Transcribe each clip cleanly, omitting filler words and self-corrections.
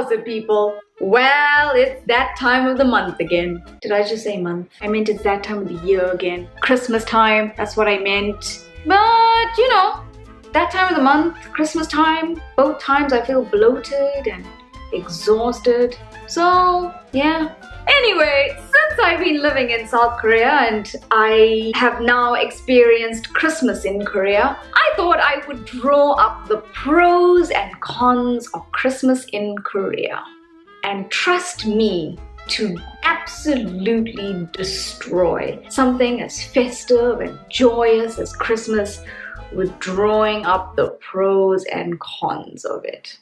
How's it, people? Well, it's that time of the month again. Did I just say month? I meant it's that time of the year again. Christmas time, that's what I meant. But, you know, that time of the month, Christmas time, both times I feel bloated and exhausted. So, yeah. Anyway, since I've been living in South Korea and I have now experienced Christmas in Korea, I thought I would draw up the pros and cons of Christmas in Korea. And trust me to absolutely destroy something as festive and joyous as Christmas with drawing up the pros and cons of it.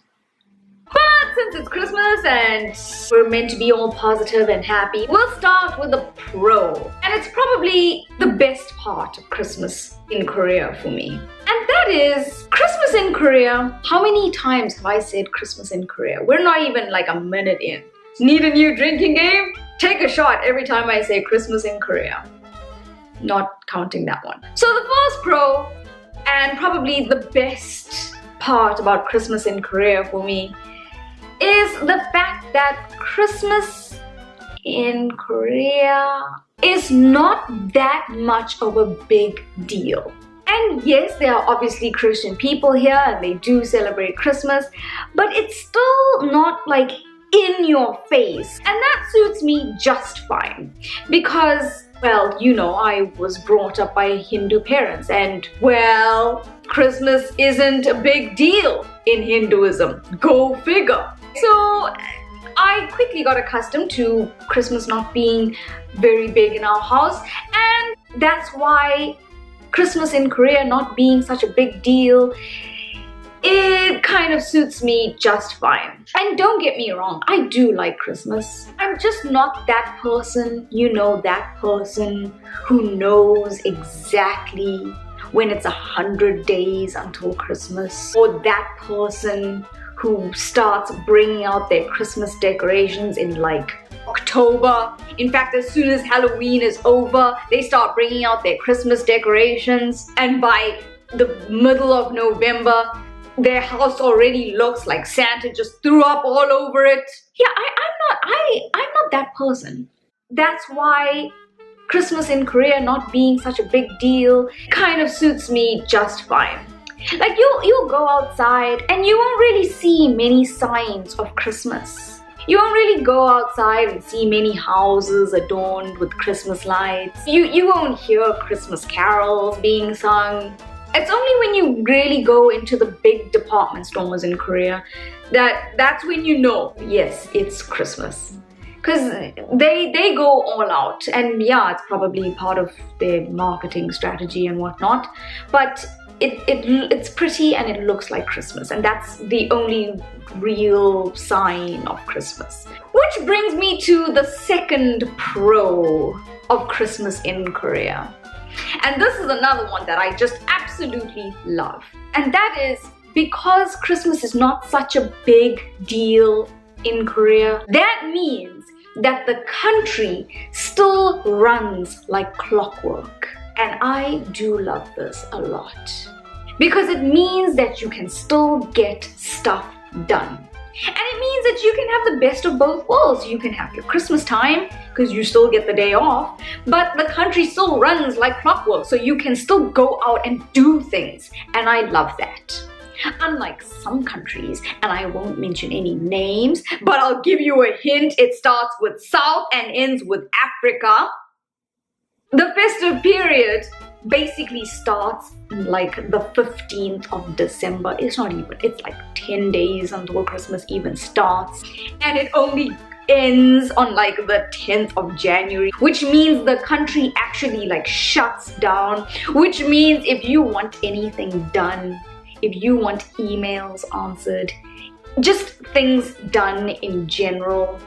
But since it's Christmas and we're meant to be all positive and happy, we'll start with the pro. And it's probably the best part of Christmas in Korea for me. And that is Christmas in Korea. How many times have I said Christmas in Korea? We're not even like a minute in. Need a new drinking game? Take a shot every time I say Christmas in Korea. Not counting that one. So the first pro, and probably the best part about Christmas in Korea for me, is the fact that Christmas in Korea is not that much of a big deal. And yes, there are obviously Christian people here and they do celebrate Christmas, but it's still not like in your face. And that suits me just fine because, well, you know, I was brought up by Hindu parents and, well, Christmas isn't a big deal in Hinduism. Go figure. So I quickly got accustomed to Christmas not being very big in our house, and that's why Christmas in Korea not being such a big deal, it kind of suits me just fine. And don't get me wrong, I do like Christmas. I'm just not that person, you know, that person who knows exactly when it's 100 days until Christmas, or that person who starts bringing out their Christmas decorations in like October. In fact, as soon as Halloween is over, they start bringing out their Christmas decorations, and by the middle of November, their house already looks like Santa just threw up all over it. Yeah, I'm not that person. That's why Christmas in Korea not being such a big deal kind of suits me just fine. Like you'll go outside and you won't really see many signs of Christmas. You won't really go outside and see many houses adorned with Christmas lights. You won't hear Christmas carols being sung. It's only when you really go into the big department stores in Korea that's when you know, yes, it's Christmas. Because they go all out, and yeah, it's probably part of their marketing strategy and whatnot, but it's pretty and it looks like Christmas, and that's the only real sign of Christmas. Which brings me to the second pro of Christmas in Korea. And this is another one that I just absolutely love. And that is because Christmas is not such a big deal in Korea, that means that the country still runs like clockwork. And I do love this a lot because it means that you can still get stuff done. And it means that you can have the best of both worlds. You can have your Christmas time because you still get the day off, but the country still runs like clockwork, so you can still go out and do things. And I love that. Unlike some countries, and I won't mention any names, but I'll give you a hint. It starts with South and ends with Africa. The festive period basically starts like the 15th of December. It's not even, it's like 10 days until Christmas even starts. And it only ends on like the 10th of January, which means the country actually like shuts down, which means if you want anything done, if you want emails answered, just things done in general,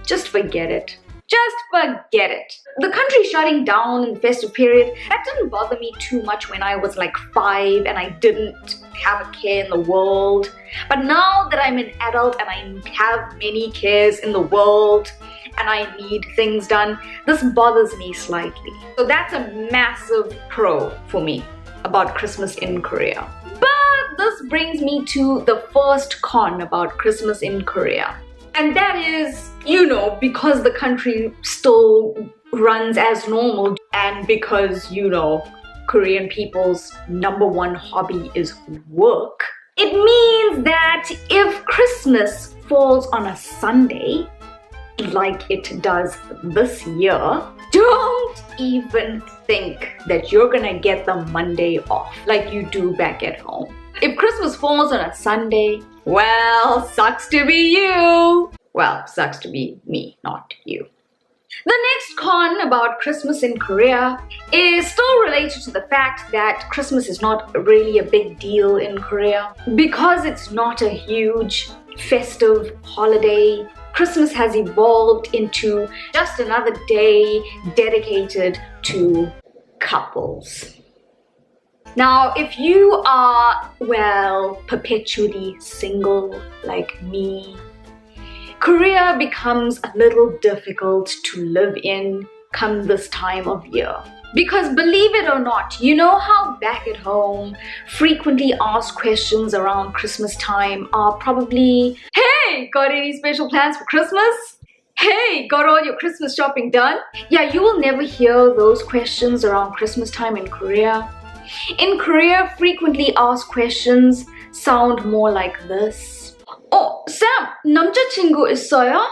just forget it. Just forget it. The country shutting down in the festive period, that didn't bother me too much when I was like 5 and I didn't have a care in the world. But now that I'm an adult and I have many cares in the world and I need things done, this bothers me slightly. So that's a massive pro for me about Christmas in Korea. But this brings me to the first con about Christmas in Korea. And that is, because the country still runs as normal, and because, Korean people's number one hobby is work. It means that if Christmas falls on a Sunday, like it does this year, don't even think that you're gonna get the Monday off like you do back at home. If Christmas falls on a Sunday, well, sucks to be you. Well, sucks to be me, not you. The next con about Christmas in Korea is still related to the fact that Christmas is not really a big deal in Korea. Because it's not a huge festive holiday, Christmas has evolved into just another day dedicated to couples. Now, if you are, perpetually single like me, Korea becomes a little difficult to live in come this time of year. Because believe it or not, you know how back at home, frequently asked questions around Christmas time are probably, hey, got any special plans for Christmas? Hey, got all your Christmas shopping done? Yeah, you will never hear those questions around Christmas time in Korea. In Korea, frequently asked questions sound more like this. Sam, 남자친구 있어요?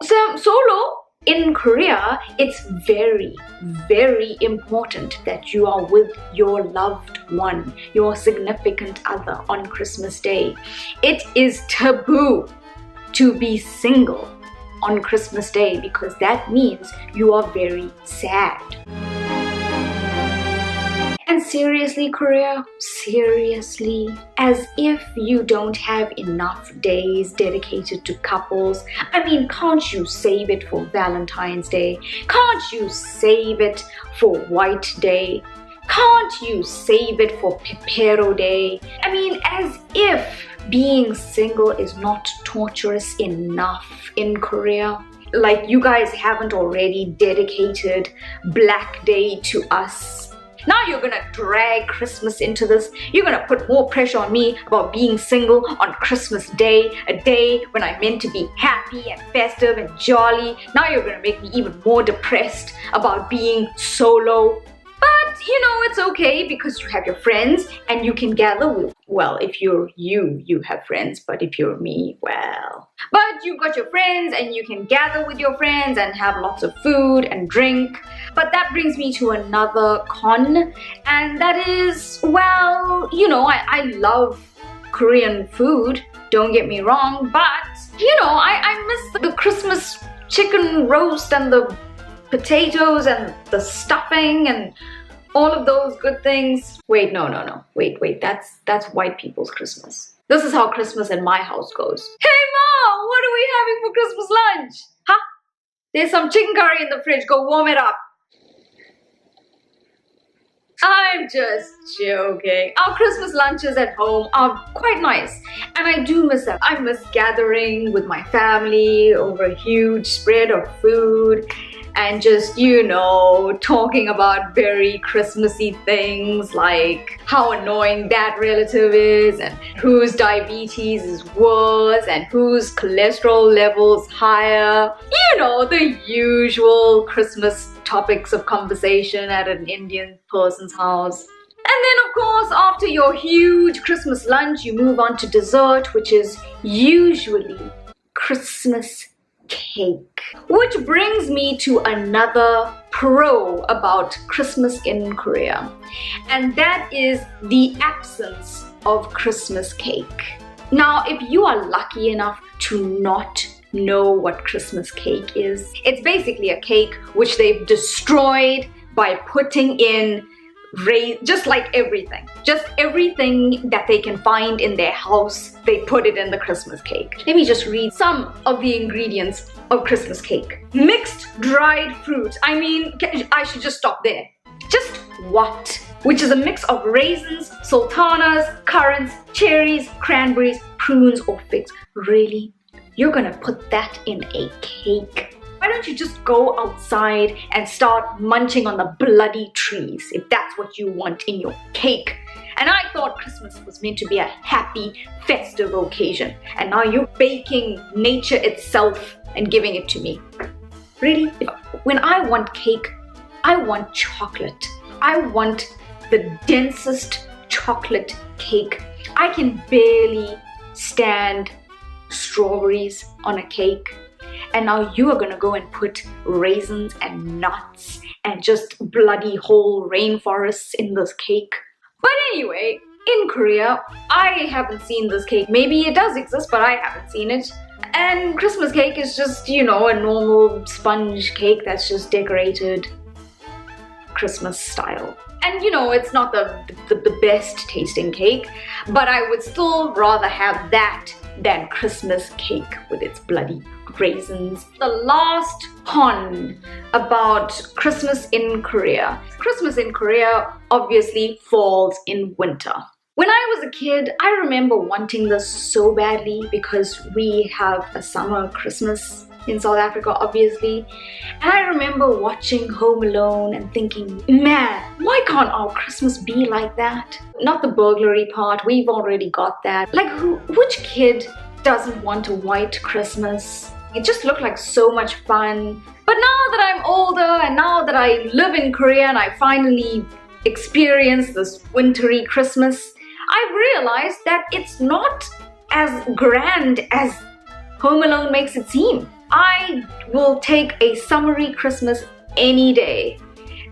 Sam, solo? In Korea, it's very, very important that you are with your loved one, your significant other on Christmas Day. It is taboo to be single on Christmas Day because that means you are very sad. And seriously, Korea, seriously, as if you don't have enough days dedicated to couples. I mean, can't you save it for Valentine's Day? Can't you save it for White Day? Can't you save it for Pepero Day? I mean, as if being single is not torturous enough in Korea. Like you guys haven't already dedicated Black Day to us. Now you're gonna drag Christmas into this. You're gonna put more pressure on me about being single on Christmas Day, a day when I'm meant to be happy and festive and jolly. Now you're gonna make me even more depressed about being solo. But it's okay because you have your friends and you can gather with, if you're you have friends, but if you're me, But you've got your friends and you can gather with your friends and have lots of food and drink. But that brings me to another con, and that is, I love Korean food, don't get me wrong, but, I miss the Christmas chicken roast and the potatoes and the stuffing and all of those good things. Wait, no. Wait, that's white people's Christmas. This is how Christmas in my house goes. Hey Mom, what are we having for Christmas lunch? Huh? There's some chicken curry in the fridge, go warm it up. I'm just joking. Our Christmas lunches at home are quite nice, and I do miss them. I miss gathering with my family over a huge spread of food and just, talking about very Christmassy things like how annoying that relative is and whose diabetes is worse and whose cholesterol level's higher. The usual Christmas topics of conversation at an Indian person's house. And then of course, after your huge Christmas lunch, you move on to dessert, which is usually Christmas cake. Which brings me to another pro about Christmas in Korea, and that is the absence of Christmas cake. Now, if you are lucky enough to not know what Christmas cake is, it's basically a cake which they've destroyed by putting in just everything that they can find in their house, they put it in the Christmas cake. Let me just read some of the ingredients of Christmas cake. Mixed dried fruit. I should just stop there. Just what? Which is a mix of raisins, sultanas, currants, cherries, cranberries, prunes, or figs. Really? You're gonna put that in a cake? Why don't you just go outside and start munching on the bloody trees if that's what you want in your cake? And I thought Christmas was meant to be a happy, festive occasion. And now you're baking nature itself and giving it to me. Really? When I want cake, I want chocolate. I want the densest chocolate cake. I can barely stand strawberries on a cake. And now you are gonna go and put raisins and nuts and just bloody whole rainforests in this cake. But anyway, in Korea, I haven't seen this cake. Maybe it does exist, but I haven't seen it. And Christmas cake is just, a normal sponge cake that's just decorated Christmas style. And it's not the best tasting cake, but I would still rather have that than Christmas cake with its bloody raisins. The last con about Christmas in Korea. Christmas in Korea obviously falls in winter. When I was a kid, I remember wanting this so badly because we have a summer Christmas in South Africa, obviously. And I remember watching Home Alone and thinking, man, why can't our Christmas be like that? Not the burglary part, we've already got that. Like, which kid doesn't want a white Christmas? It just looked like so much fun. But now that I'm older and now that I live in Korea and I finally experience this wintry Christmas, I've realized that it's not as grand as Home Alone makes it seem. I will take a summery Christmas any day.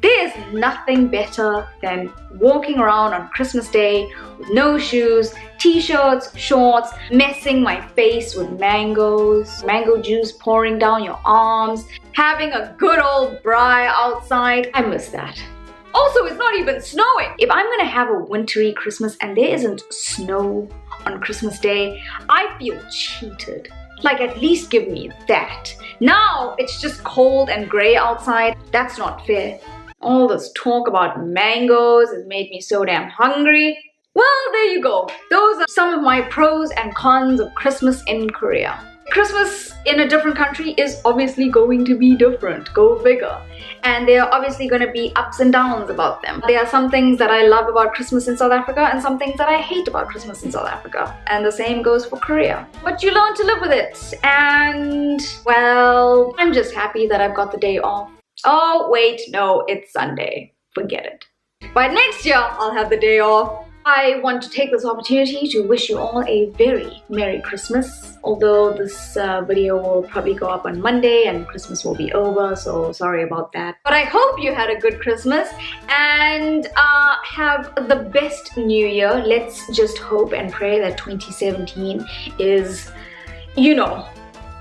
There's nothing better than walking around on Christmas Day with no shoes, t-shirts, shorts, messing my face with mangoes, mango juice pouring down your arms, having a good old braai outside. I miss that. Also, it's not even snowing. If I'm gonna have a wintry Christmas and there isn't snow on Christmas Day, I feel cheated. Like, at least give me that. Now it's just cold and gray outside. That's not fair. All this talk about mangoes has made me so damn hungry. Well, there you go. Those are some of my pros and cons of Christmas in Korea. Christmas in a different country is obviously going to be different. Go figure. And there are obviously going to be ups and downs about them. There are some things that I love about Christmas in South Africa and some things that I hate about Christmas in South Africa. And the same goes for Korea. But you learn to live with it. And, well, I'm just happy that I've got the day off. Oh, wait, no, it's Sunday. Forget it. But next year, I'll have the day off. I want to take this opportunity to wish you all a very Merry Christmas. Although this video will probably go up on Monday and Christmas will be over, so sorry about that. But I hope you had a good Christmas and have the best New Year. Let's just hope and pray that 2017 is,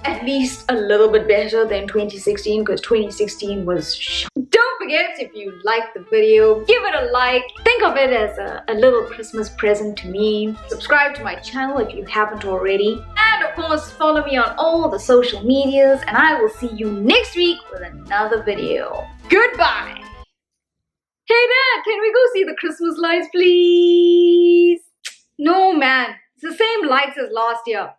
at least a little bit better than 2016, because 2016 was Don't forget, if you liked the video, give it a like. Think of it as a little Christmas present to me. Subscribe to my channel if you haven't already. And of course, follow me on all the social medias, and I will see you next week with another video. Goodbye! Hey Dad, can we go see the Christmas lights, please? No man, it's the same lights as last year.